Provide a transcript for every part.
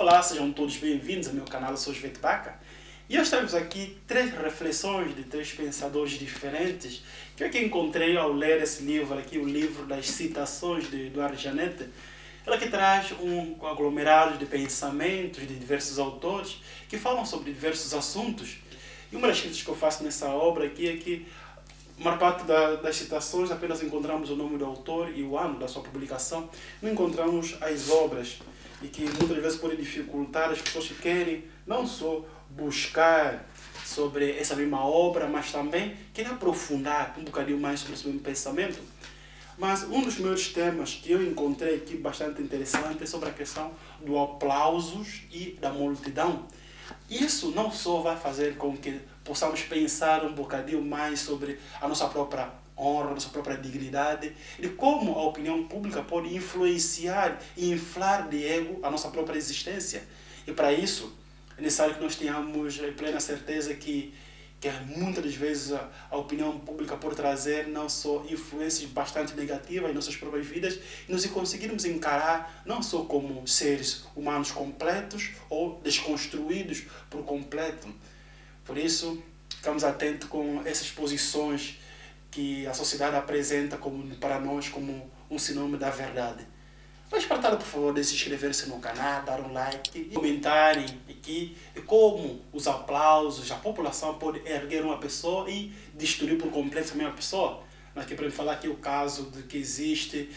Olá, sejam todos bem-vindos ao meu canal, eu sou o Sveti Baka. E hoje temos aqui três reflexões de três pensadores diferentes que eu aqui encontrei ao ler esse livro aqui, o livro das citações de Eduardo Janete. Ela que traz um aglomerado de pensamentos de diversos autores que falam sobre diversos assuntos. E uma das críticas que eu faço nessa obra aqui é que a maior parte das citações apenas encontramos o nome do autor e o ano da sua publicação, não encontramos as obras, e que muitas vezes pode dificultar as pessoas que querem não só buscar sobre essa mesma obra, mas também querem aprofundar um bocadinho mais sobre esse mesmo pensamento. Mas um dos meus temas que eu encontrei aqui bastante interessante é sobre a questão do aplausos e da multidão. Isso não só vai fazer com que possamos pensar um bocadinho mais sobre a nossa própria honra, a nossa própria dignidade, e como a opinião pública pode influenciar e inflar de ego a nossa própria existência. E para isso é necessário que nós tenhamos plena certeza que muitas das vezes a opinião pública pode trazer não só influências bastante negativas em nossas próprias vidas, e nós conseguirmos encarar não só como seres humanos completos ou desconstruídos por completo. Por isso, ficamos atentos com essas posições que a sociedade apresenta para nós como um sinônimo da verdade. Mas para por favor, de se inscrever-se no canal, dar um like e comentarem aqui como os aplausos, a população pode erguer uma pessoa e destruir por completo a mesma pessoa. Aqui para me falar aqui o caso de que existe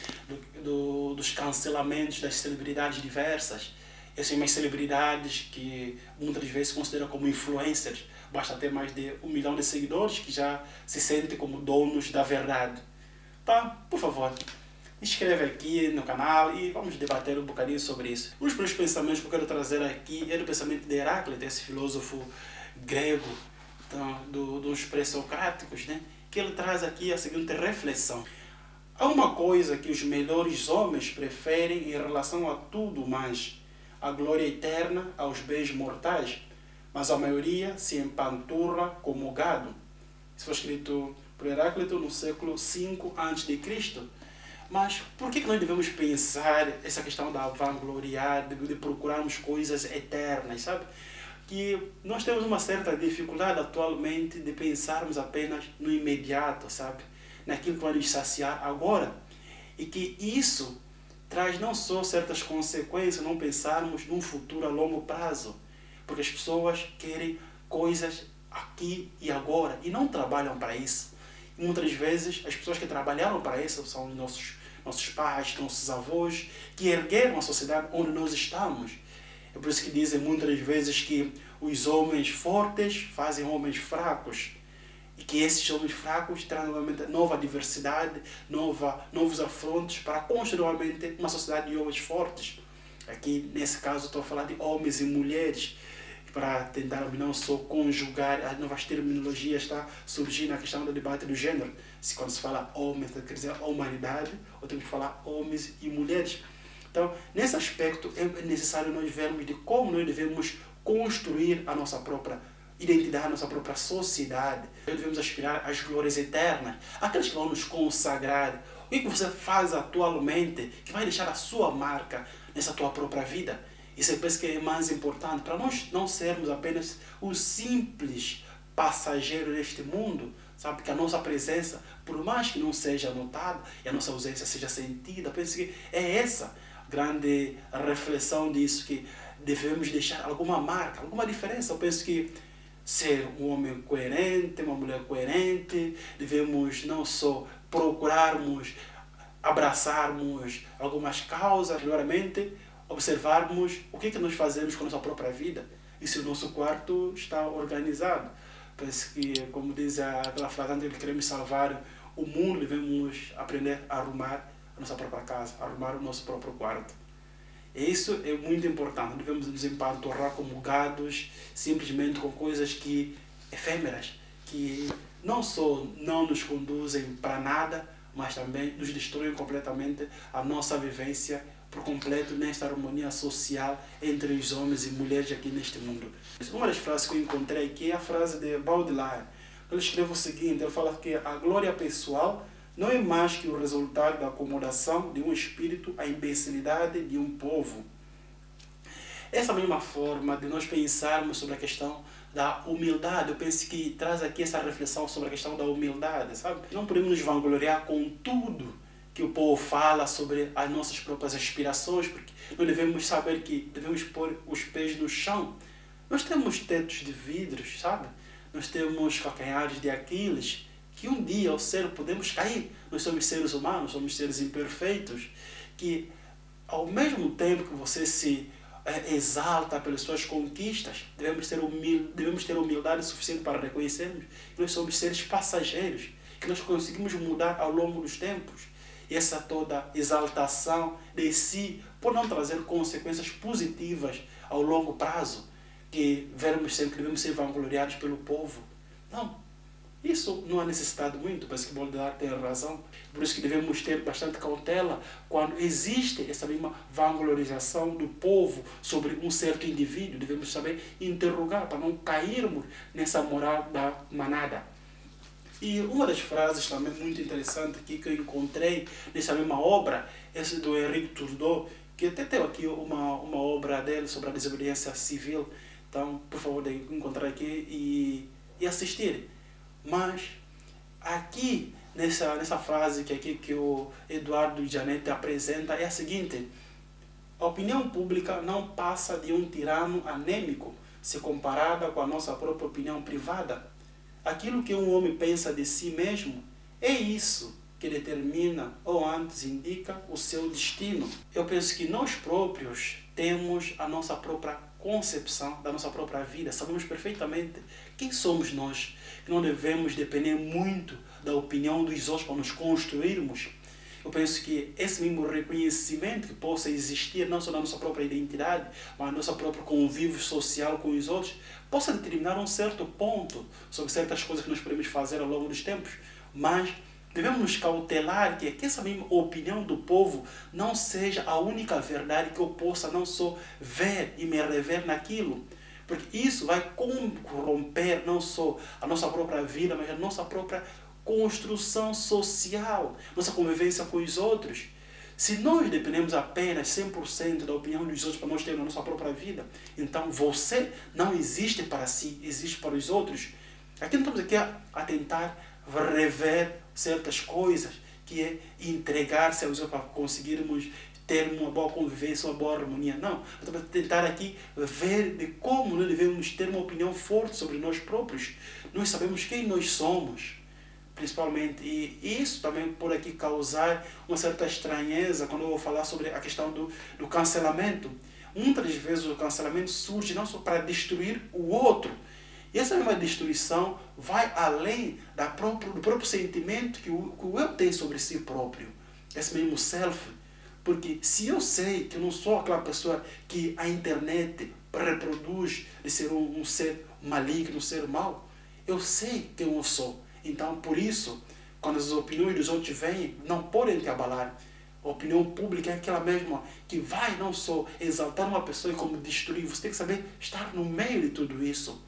dos cancelamentos das celebridades diversas. Essas são umas celebridades que muitas vezes se consideram como influencers. Basta ter mais de 1 milhão de seguidores que já se sentem como donos da verdade. Tá? Por favor, inscreve aqui no canal e vamos debater um bocadinho sobre isso. Um dos primeiros pensamentos que eu quero trazer aqui é do pensamento de Heráclito, esse filósofo grego dos pré-socráticos, né? Que ele traz aqui a seguinte reflexão. Há uma coisa que os melhores homens preferem em relação a tudo mais: a glória eterna aos bens mortais, mas a maioria se empanturra como gado. Isso foi escrito por Heráclito no século V a.C. Mas por que nós devemos pensar essa questão da vangloriar, de procurarmos coisas eternas, sabe? Que nós temos uma certa dificuldade atualmente de pensarmos apenas no imediato, sabe? Naquilo que vai nos saciar agora. E que isso traz não só certas consequências, não pensarmos num futuro a longo prazo. Porque as pessoas querem coisas aqui e agora e não trabalham para isso. E muitas vezes as pessoas que trabalharam para isso são nossos pais, nossos avós, que ergueram a sociedade onde nós estamos. É por isso que dizem muitas vezes que os homens fortes fazem homens fracos. E que esses homens fracos trazem novamente nova diversidade, novos afrontos para construir novamente uma sociedade de homens fortes. Aqui, nesse caso, estou a falar de homens e mulheres, para tentar não só conjugar as novas terminologias, está surgindo a questão do debate do gênero. Se quando se fala homens, quer dizer a humanidade, ou temos que falar homens e mulheres. Então, nesse aspecto, é necessário nós vermos de como nós devemos construir a nossa própria identidade, a nossa própria sociedade. Nós devemos aspirar às glórias eternas, aquelas que vão nos consagrar. O que você faz atualmente que vai deixar a sua marca nessa tua própria vida? Isso eu penso que é mais importante para nós não sermos apenas os simples passageiros deste mundo, sabe? Que a nossa presença, por mais que não seja notada e a nossa ausência seja sentida, penso que é essa grande reflexão disso, que devemos deixar alguma marca, alguma diferença. Eu penso que ser um homem coerente, uma mulher coerente, devemos não só procurarmos, abraçarmos algumas causas, claramente, observarmos o que nós fazemos com a nossa própria vida e se o nosso quarto está organizado. Penso que, como diz aquela frase, antes de queremos salvar o mundo, devemos aprender a arrumar a nossa própria casa, a arrumar o nosso próprio quarto. E isso é muito importante. Não devemos nos empanturrar como gados, simplesmente com coisas efêmeras, que não só não nos conduzem para nada, mas também nos destroem completamente a nossa vivência por completo nesta harmonia social entre os homens e mulheres aqui neste mundo. Uma das frases que eu encontrei aqui é a frase de Baudelaire. Ele escreve o seguinte, ele fala que a glória pessoal não é mais que o resultado da acomodação de um espírito à imbecilidade de um povo. essa mesma forma de nós pensarmos sobre a questão da humildade, eu penso que traz aqui essa reflexão sobre a questão da humildade, sabe? Não podemos nos vangloriar com tudo que o povo fala sobre as nossas próprias aspirações, porque nós devemos saber que devemos pôr os pés no chão. Nós temos tetos de vidros, sabe? Nós temos calcanhares de Aquiles, que um dia ao ser podemos cair. Nós somos seres humanos, somos seres imperfeitos, que ao mesmo tempo que você se exalta pelas suas conquistas, devemos ter humildade suficiente para reconhecermos que nós somos seres passageiros, que nós conseguimos mudar ao longo dos tempos. E essa toda exaltação de si pode não trazer consequências positivas ao longo prazo, que vermos sempre que devemos ser vangloriados pelo povo. Não. Isso não há necessidade muito, parece que Baudrillard tem razão. Por isso que devemos ter bastante cautela quando existe essa mesma vanglorização do povo sobre um certo indivíduo. Devemos saber interrogar para não cairmos nessa moral da manada. E uma das frases também muito interessante aqui que eu encontrei nessa mesma obra, essa do Henri Turdeau, que até tem aqui uma obra dele sobre a desobediência civil. Então, por favor, de encontrar aqui e assistir. Mas aqui, nessa frase que o Eduardo Janete apresenta, é a seguinte: a opinião pública não passa de um tirano anêmico se comparada com a nossa própria opinião privada. Aquilo que um homem pensa de si mesmo é isso que determina, ou antes indica, o seu destino. Eu penso que nós próprios temos a nossa própria concepção da nossa própria vida. Sabemos perfeitamente quem somos nós, que não devemos depender muito da opinião dos outros para nos construirmos. Eu penso que esse mesmo reconhecimento que possa existir, não só na nossa própria identidade, mas no nosso próprio convívio social com os outros, possa determinar um certo ponto sobre certas coisas que nós podemos fazer ao longo dos tempos, mas devemos nos cautelar que essa mesma opinião do povo não seja a única verdade que eu possa não só ver e me rever naquilo, porque isso vai corromper não só a nossa própria vida, mas a nossa própria construção social, nossa convivência com os outros. Se nós dependemos apenas 100% da opinião dos outros para nós termos a nossa própria vida, então você não existe para si, existe para os outros. Aqui não estamos aqui a tentar rever certas coisas, que é entregar-se aos outros para conseguirmos ter uma boa convivência, uma boa harmonia. Não, estamos a tentar aqui ver de como nós devemos ter uma opinião forte sobre nós próprios. Nós sabemos quem nós somos, principalmente, e isso também pode aqui causar uma certa estranheza quando eu vou falar sobre a questão do cancelamento. Muitas vezes o cancelamento surge não só para destruir o outro, e essa mesma destruição vai além do próprio sentimento que o eu tenho sobre si próprio, esse mesmo self. Porque se eu sei que eu não sou aquela pessoa que a internet reproduz de ser um ser maligno, um ser mau, eu sei quem eu sou. Então, por isso, quando as opiniões dos outros vêm, não podem te abalar. A opinião pública é aquela mesma que vai não só exaltar uma pessoa e como destruir. Você tem que saber estar no meio de tudo isso.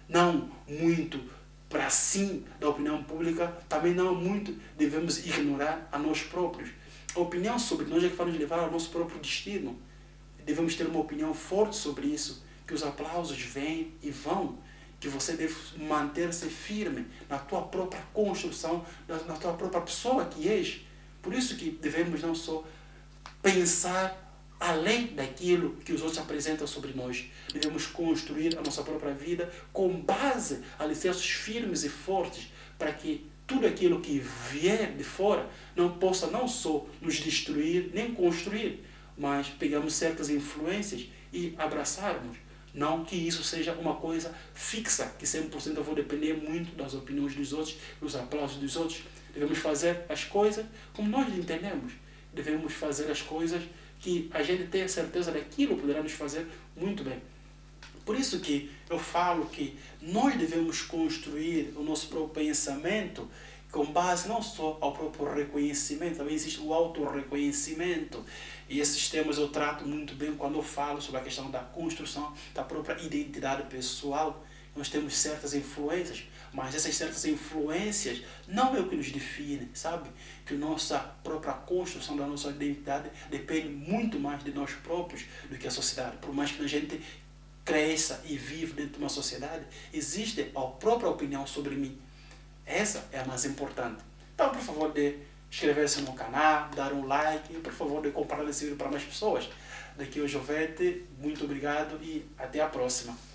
Não muito para cima da opinião pública, também não muito devemos ignorar a nós próprios. A opinião sobre nós é que vai nos levar ao nosso próprio destino. Devemos ter uma opinião forte sobre isso, que os aplausos vêm e vão, que você deve manter-se firme na tua própria construção, na tua própria pessoa que és. Por isso que devemos não só pensar além daquilo que os outros apresentam sobre nós. Devemos construir a nossa própria vida com base em alicerces firmes e fortes, para que tudo aquilo que vier de fora não possa não só nos destruir, nem construir, mas pegamos certas influências e abraçarmos. Não que isso seja uma coisa fixa, que 100% eu vou depender muito das opiniões dos outros, dos aplausos dos outros. Devemos fazer as coisas como nós entendemos. Devemos fazer as coisas que a gente tenha certeza daquilo poderá nos fazer muito bem. Por isso que eu falo que nós devemos construir o nosso próprio pensamento com base não só ao próprio reconhecimento, também existe o autorreconhecimento. E esses temas eu trato muito bem quando eu falo sobre a questão da construção da própria identidade pessoal, nós temos certas influências, mas essas certas influências não é o que nos define, sabe? Que a nossa própria construção da nossa identidade depende muito mais de nós próprios do que a sociedade. Por mais que a gente cresça e vive dentro de uma sociedade, existe a própria opinião sobre mim. Essa é a mais importante. Então, por favor, de inscrever-se no canal, dar um like e, por favor, de compartilhar esse vídeo para mais pessoas. Daqui é o Jovete, muito obrigado e até a próxima.